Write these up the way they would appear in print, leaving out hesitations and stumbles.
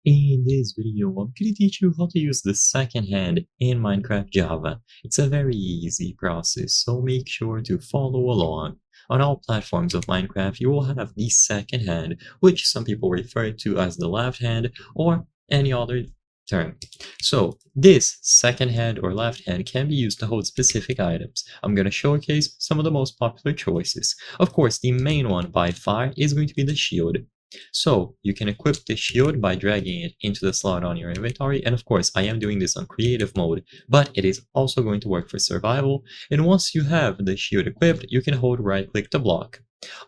In this video, I'm going to teach you how to use the second hand in Minecraft Java. It's a very easy process, so make sure to follow along. On all platforms of Minecraft, you will have the second hand, which some people refer to as the left hand or any other term. So this second hand or left hand can be used to hold specific items. I'm going to showcase some of the most popular choices. Of course, the main one by far is going to be the shield. So you can equip the shield by dragging it into the slot on your inventory, and of course I am doing this on creative mode, but it is also going to work for survival. And once you have the shield equipped, you can hold right click to block.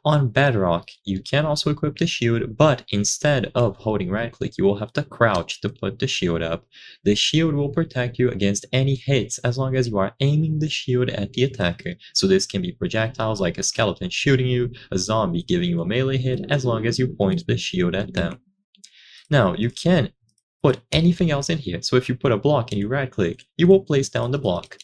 On Bedrock, you can also equip the shield, but instead of holding right click, you will have to crouch to put the shield up. The shield will protect you against any hits as long as you are aiming the shield at the attacker. So this can be projectiles like a skeleton shooting you, a zombie giving you a melee hit, as long as you point the shield at them. Now, you can put anything else in here. So if you put a block and you right click, you will place down the block.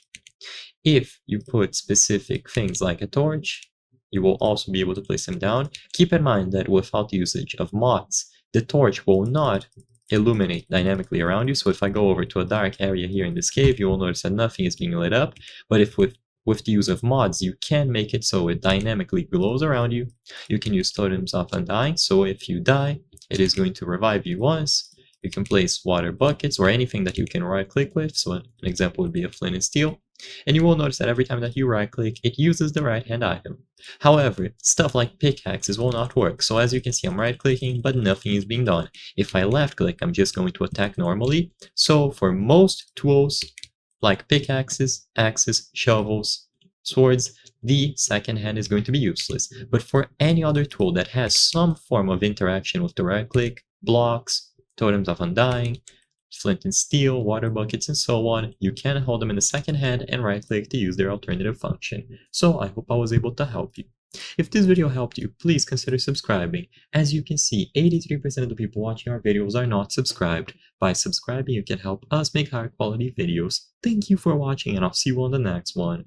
If you put specific things like a torch, you will also be able to place them down. Keep in mind that without the usage of mods, the torch will not illuminate dynamically around you. So if I go over to a dark area here in this cave, you will notice that nothing is being lit up. But if with the use of mods, you can make it so it dynamically glows around you. You can use totems of undying, so if you die, it is going to revive you once. You can place water buckets or anything that you can right click with. So an example would be a flint and steel. And you will notice that every time that you right click, it uses the right hand item. However, stuff like pickaxes will not work. So as you can see, I'm right clicking, but nothing is being done. If I left click, I'm just going to attack normally. So for most tools like pickaxes, axes, shovels, swords, the second hand is going to be useless. But for any other tool that has some form of interaction with the right click, blocks, totems of undying, flint and steel, water buckets, and so on, you can hold them in the second hand and right click to use their alternative function. So I hope I was able to help you. If this video helped you, please consider subscribing. As you can see, 83% of the people watching our videos are not subscribed. By subscribing, you can help us make higher quality videos. Thank you for watching, and I'll see you on the next one.